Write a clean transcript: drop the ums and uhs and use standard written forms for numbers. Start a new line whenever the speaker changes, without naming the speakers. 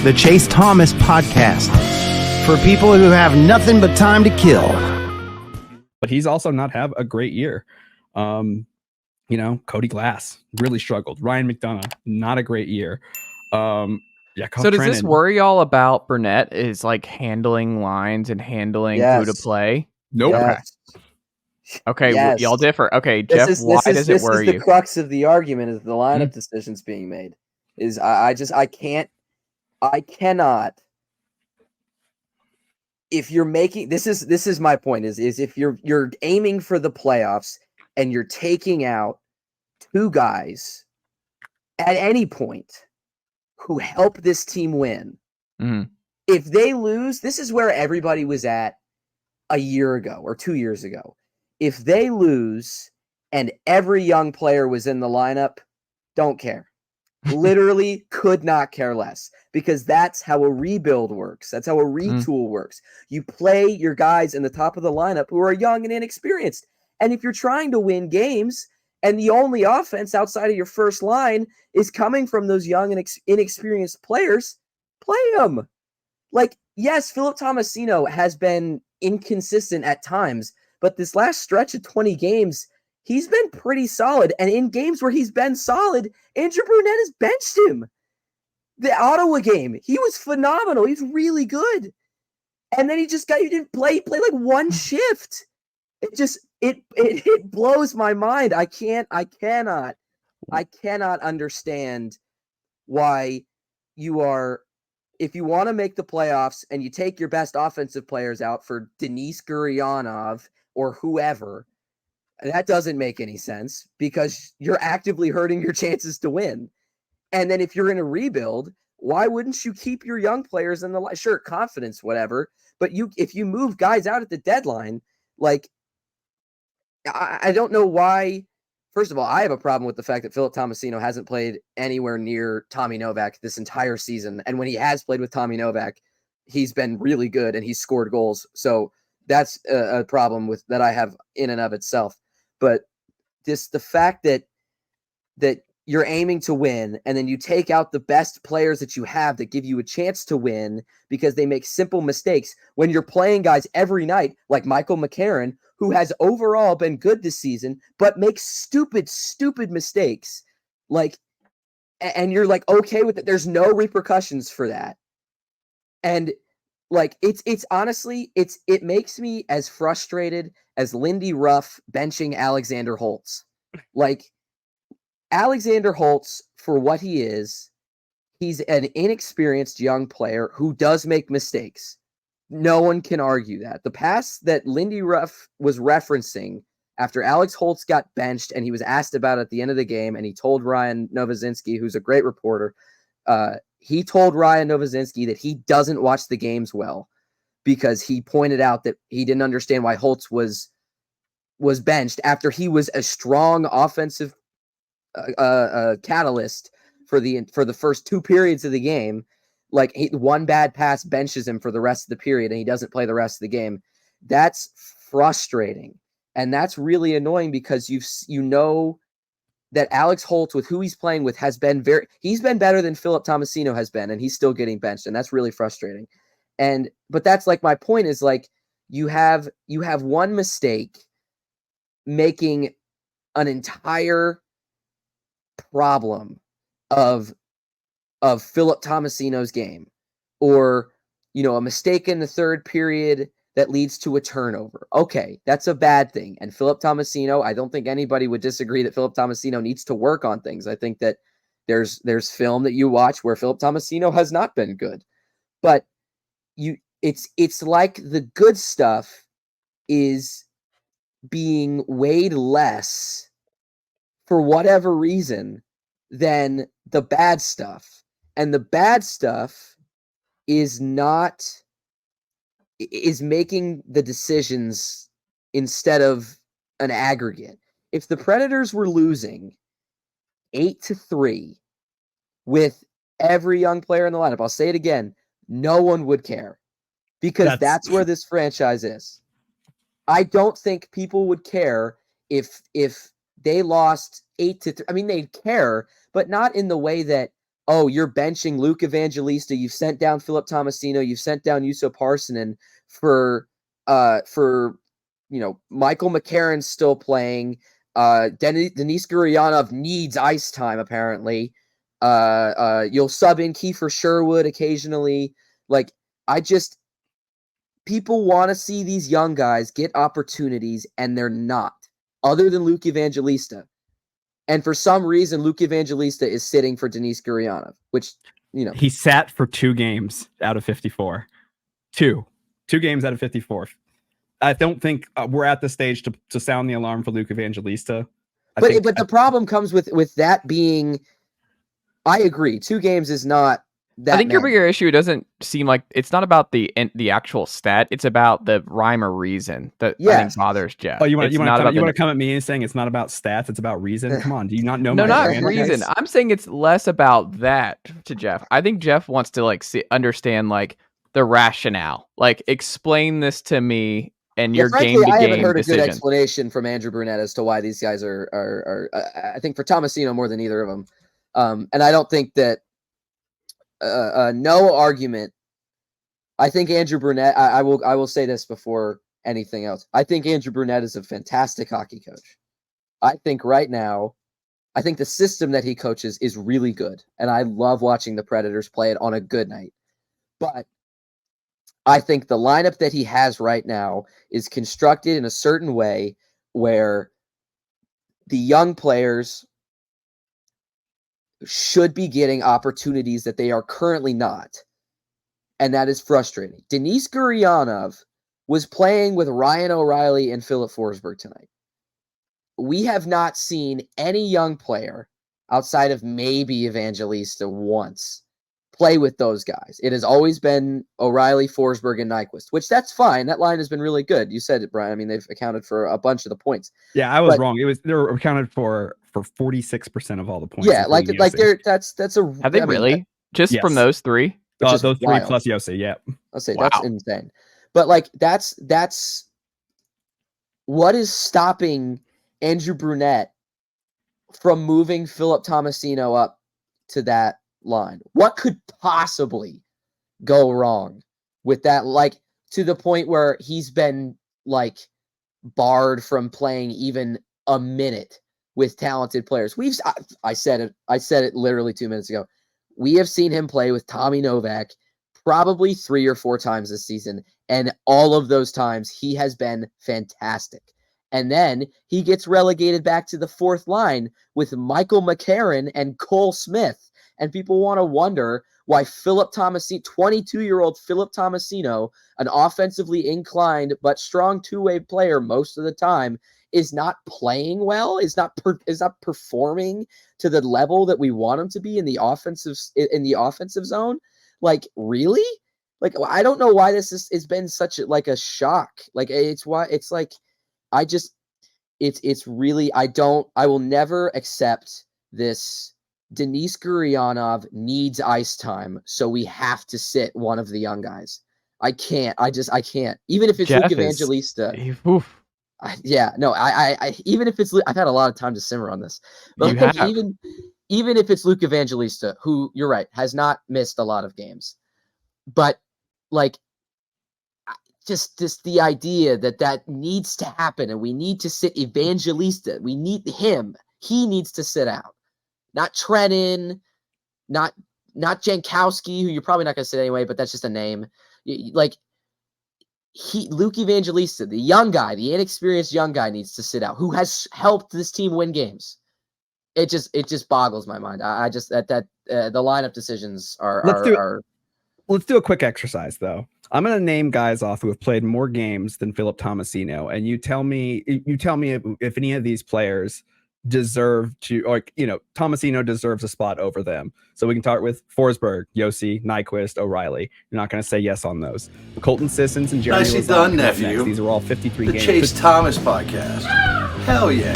the Chase Thomas Podcast, for people who have nothing but time to kill.
But he's also not have a great year. Cody Glass really struggled. Ryan McDonough, not a great year.
So does this worry y'all about Brunette is like handling lines and handling who to play?
Nope.
Yes.
Okay,
Yes.
y'all differ. Okay, Jeff, why does it worry you?
This is the crux of the argument: is the lineup decisions being made? Is I cannot. If you're making this is my point is if you're aiming for the playoffs and you're taking out two guys at any point who help this team win.
Mm-hmm.
If they lose, this is where everybody was at a year ago or 2 years ago. If they lose and every young player was in the lineup, don't care. Literally could not care less, because that's how a rebuild works. That's how a retool works. You play your guys in the top of the lineup who are young and inexperienced. And if you're trying to win games and the only offense outside of your first line is coming from those young and inexperienced players, play them. Like, yes, Philip Tomasino has been inconsistent at times, but this last stretch of 20 games, he's been pretty solid. And in games where he's been solid, Andrew Brunette has benched him. The Ottawa game, he was phenomenal. He's really good. And then he didn't play like one shift. It blows my mind. I cannot understand why if you want to make the playoffs and you take your best offensive players out for Denis Gurianov or whoever, that doesn't make any sense, because you're actively hurting your chances to win. And then if you're in a rebuild, why wouldn't you keep your young players in the line? Sure, confidence, whatever. But if you move guys out at the deadline, like, I don't know why. First of all, I have a problem with the fact that Philip Tomasino hasn't played anywhere near Tommy Novak this entire season. And when he has played with Tommy Novak, he's been really good and he's scored goals. So that's a problem that I have in and of itself. But just the fact that you're aiming to win, and then you take out the best players that you have that give you a chance to win because they make simple mistakes when you're playing guys every night like Michael McCarron, who has overall been good this season, but makes stupid mistakes. Like, and you're like, okay with it. There's no repercussions for that. And like, it's honestly, it makes me as frustrated as Lindy Ruff benching Alexander Holtz. Like, Alexander Holtz, for what he is, he's an inexperienced young player who does make mistakes. No one can argue that. The pass that Lindy Ruff was referencing after Alex Holtz got benched and he was asked about it at the end of the game, and he told Ryan Novozinski, who's a great reporter, he told Ryan Novozinski that he doesn't watch the games well because he pointed out that he didn't understand why Holtz was benched after he was a strong offensive catalyst for the first two periods of the game. Like, one bad pass benches him for the rest of the period and he doesn't play the rest of the game. That's frustrating. And that's really annoying because you know that Alex Holtz, with who he's playing with, he's been better than Philip Tomasino has been, and he's still getting benched, and that's really frustrating. But that's like my point is, like, you have one mistake making an entire problem of Philip Tomasino's game, or, a mistake in the third period that leads to a turnover. Okay, that's a bad thing. And Philip Tomasino, I don't think anybody would disagree that Philip Tomasino needs to work on things. I think that there's film that you watch where Philip Tomasino has not been good. But it's like the good stuff is being weighed less for whatever reason than the bad stuff. And the bad stuff is making the decisions instead of an aggregate. If the Predators were losing 8-3 with every young player in the lineup, I'll say it again, no one would care, because that's where this franchise is. I don't think people would care if they lost 8-3. I mean, they'd care, but not in the way that oh, you're benching Luke Evangelista. You've sent down Philip Tomasino. You've sent down Juuse Saros for Michael McCarron's still playing. Denise Gurianov needs ice time, apparently. You'll sub in Kiefer Sherwood occasionally. Like, people want to see these young guys get opportunities, and they're not, other than Luke Evangelista. And for some reason, Luke Evangelista is sitting for Denise Gurianov, which,
he sat for 2 games out of 54. 2 games out of 54. I don't think we're at the stage to sound the alarm for Luke Evangelista.
But the problem comes with that being, I agree, 2 games is not that.
I think your bigger issue doesn't seem like it's not about the actual stat. It's about the rhyme or reason that I think bothers Jeff.
Oh, you want to come at me and saying it's not about stats, it's about reason? Come on, do you not know?
No, not reason. I'm saying it's less about that to Jeff. I think Jeff wants to understand the rationale. Explain this to me. And your game to game.
I haven't heard
decision.
A good explanation from Andrew Brunette as to why these guys are I think for Tomasino more than either of them. And I don't think that no argument. I think Andrew Brunette. I will say this before anything else. I think Andrew Brunette is a fantastic hockey coach. I think right now, the system that he coaches is really good, and I love watching the Predators play it on a good night. But I think the lineup that he has right now is constructed in a certain way where the young players should be getting opportunities that they are currently not. And that is frustrating. Denise Gurianov was playing with Ryan O'Reilly and Philip Forsberg tonight. We have not seen any young player outside of maybe Evangelista once play with those guys. It has always been O'Reilly, Forsberg, and Nyquist, which that's fine. That line has been really good. You said it, Brian. I mean, they've accounted for a bunch of the points.
Yeah, I was wrong. They were accounted for 46% of all the points.
Yeah, that's a.
Have they really? Just from those 3?
Those 3 plus Juuse. Yeah,
I'll say that's insane. But that's what is stopping Andrew Brunette from moving Philip Tomasino up to that line. What could possibly go wrong with that, to the point where he's been barred from playing even a minute with talented players? I said it literally 2 minutes ago. We have seen him play with Tommy Novak probably 3 or 4 times this season, and all of those times he has been fantastic. And then he gets relegated back to the 4th line with Michael McCarron and Cole Smith. And people want to wonder why Philip Tomasino, 22-year-old Philip Tomasino, an offensively inclined but strong 2-way player most of the time, is not playing well, is not performing to the level that we want him to be in the offensive zone. Really? I don't know why this has been such a shock. I will never accept this. Denise Gurianov needs ice time, so we have to sit one of the young guys. I can't. I can't. Even if it's Luke Evangelista. Even if it's, I've had a lot of time to simmer on this. But even if it's Luke Evangelista, who, you're right, has not missed a lot of games. But just the idea that needs to happen, and we need to sit Evangelista. We need him. He needs to sit out. Not Trennan, not Jankowski, who you're probably not going to sit anyway, but that's just a name. Luke Evangelista, the young guy, the inexperienced young guy, needs to sit out, who has helped this team win games. It just boggles my mind. I just the lineup decisions are.
Let's do a quick exercise, though. I'm going to name guys off who have played more games than Philip Tomasino, and you tell me if any of these players deserve to, Tomasino deserves a spot over them. So we can start with Forsberg, Juuse, Nyquist, O'Reilly. You're not going to say yes on those. Colton Sissons and Jeremy
Nicely done, nephew.
Next. These are all 53
the
games.
Chase Thomas podcast. Hell yeah.